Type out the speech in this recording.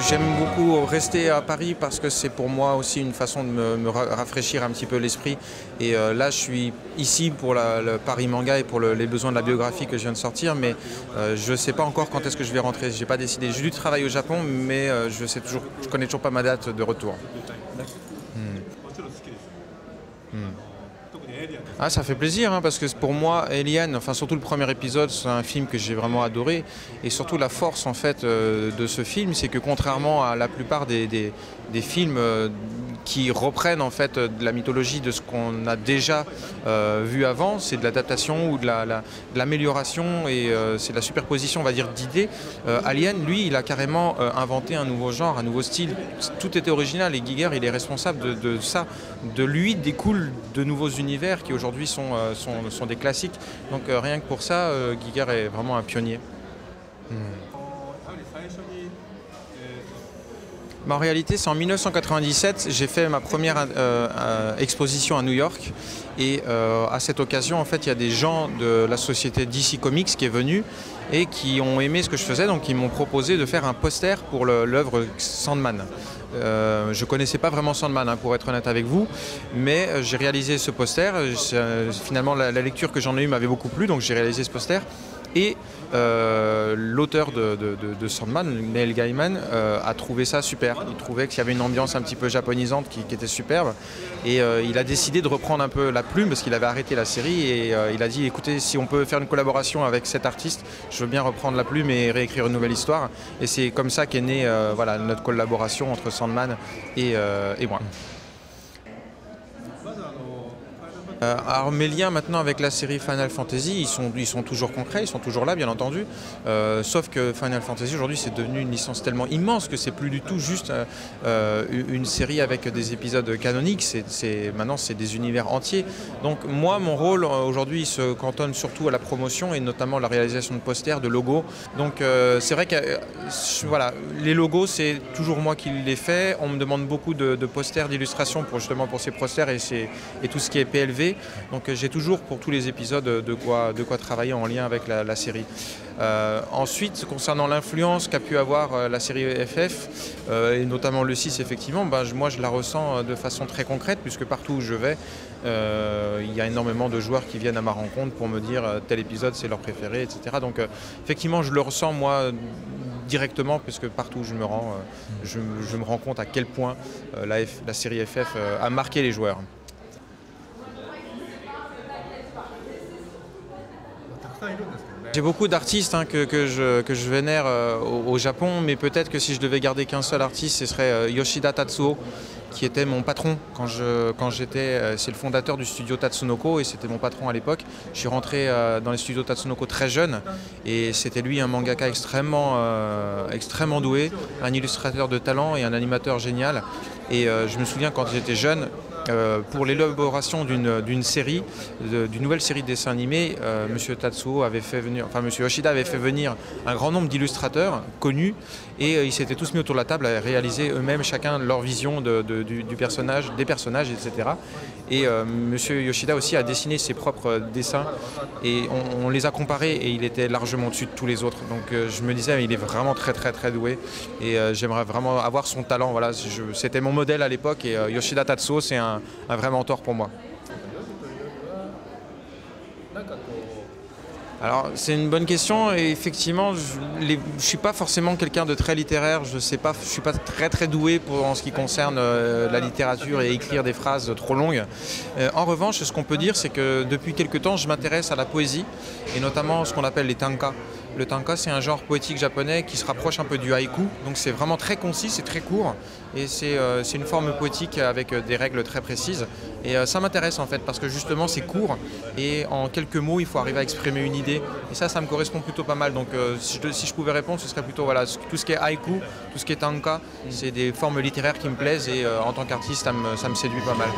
J'aime beaucoup rester à Paris parce que c'est pour moi aussi une façon de me rafraîchir un petit peu l'esprit. Et là, je suis ici pour le Paris Manga et pour les besoins de la biographie que je viens de sortir, mais je ne sais pas encore quand est-ce que je vais rentrer. J'ai pas décidé. J'ai du travail au Japon, mais je connais toujours pas ma date de retour. Ah, ça fait plaisir hein, parce que pour moi, Alien, enfin surtout le premier épisode, c'est un film que j'ai vraiment adoré. Et surtout la force en fait de ce film, c'est que contrairement à la plupart des films qui reprennent en fait de la mythologie de ce qu'on a déjà vu avant, c'est de l'adaptation ou de l'amélioration et c'est de la superposition, on va dire, d'idées. Alien, lui, il a carrément inventé un nouveau genre, un nouveau style. Tout était original et Giger, il est responsable de ça. De lui découlent de nouveaux univers qui aujourd'hui sont des classiques. Donc rien que pour ça, Giger est vraiment un pionnier. En réalité, c'est en 1997, j'ai fait ma première exposition à New York. Et à cette occasion, en fait, il y a des gens de la société DC Comics qui est venue et qui ont aimé ce que je faisais. Donc, ils m'ont proposé de faire un poster pour l'œuvre Sandman. Je ne connaissais pas vraiment Sandman, hein, pour être honnête avec vous, mais j'ai réalisé ce poster. Finalement, la lecture que j'en ai eue m'avait beaucoup plu, donc j'ai réalisé ce poster. Et l'auteur de Sandman, Neil Gaiman, a trouvé ça super. Il trouvait qu'il y avait une ambiance un petit peu japonisante qui était superbe. Et il a décidé de reprendre un peu la plume parce qu'il avait arrêté la série. Et il a dit, écoutez, si on peut faire une collaboration avec cet artiste, je veux bien reprendre la plume et réécrire une nouvelle histoire. Et c'est comme ça qu'est née voilà, notre collaboration entre Sandman et moi. Alors mes liens maintenant avec la série Final Fantasy, ils sont toujours concrets, ils sont toujours là bien entendu, sauf que Final Fantasy aujourd'hui c'est devenu une licence tellement immense que c'est plus du tout juste une série avec des épisodes canoniques, maintenant c'est des univers entiers. Donc moi mon rôle aujourd'hui il se cantonne surtout à la promotion et notamment la réalisation de posters, de logos. Donc c'est vrai que voilà, les logos c'est toujours moi qui les fais, on me demande beaucoup de posters, d'illustrations justement pour ces posters et tout ce qui est PLV. Donc j'ai toujours pour tous les épisodes de quoi travailler en lien avec la série. Ensuite, concernant l'influence qu'a pu avoir la série FF, et notamment le 6 effectivement, moi je la ressens de façon très concrète puisque partout où je vais, il y a énormément de joueurs qui viennent à ma rencontre pour me dire tel épisode c'est leur préféré, etc. Donc effectivement je le ressens moi directement puisque partout où je me rends, je me rends compte à quel point la série FF a marqué les joueurs. J'ai beaucoup d'artistes hein, que je vénère au Japon, mais peut-être que si je devais garder qu'un seul artiste, ce serait Yoshida Tatsuo, qui était mon patron quand j'étais. C'est le fondateur du studio Tatsunoko et c'était mon patron à l'époque. Je suis rentré dans les studios Tatsunoko très jeune et c'était lui un mangaka extrêmement doué, un illustrateur de talent et un animateur génial. Et je me souviens quand j'étais jeune, pour l'élaboration d'une série, d'une nouvelle série de dessins animés, Monsieur Yoshida avait fait venir un grand nombre d'illustrateurs connus et ils s'étaient tous mis autour de la table à réaliser eux-mêmes chacun leur vision du personnage, des personnages, etc. Et Monsieur Yoshida aussi a dessiné ses propres dessins et on les a comparés et il était largement au-dessus de tous les autres. Donc je me disais, il est vraiment très très très doué et j'aimerais vraiment avoir son talent. Voilà, c'était mon modèle à l'époque et Yoshida Tatsuo, c'est un vrai mentor pour moi. Alors c'est une bonne question et effectivement je suis pas forcément quelqu'un de très littéraire, je suis pas très doué en ce qui concerne la littérature et écrire des phrases trop longues. En revanche, ce qu'on peut dire c'est que depuis quelque temps je m'intéresse à la poésie et notamment ce qu'on appelle les tanka. Le tanka c'est un genre poétique japonais qui se rapproche un peu du haïku, donc c'est vraiment très concis, c'est très court et c'est une forme poétique avec des règles très précises et ça m'intéresse en fait parce que justement c'est court et en quelques mots il faut arriver à exprimer une idée et ça me correspond plutôt pas mal. Donc si je pouvais répondre, ce serait plutôt voilà, tout ce qui est haïku, tout ce qui est tanka, c'est des formes littéraires qui me plaisent et en tant qu'artiste ça me séduit pas mal.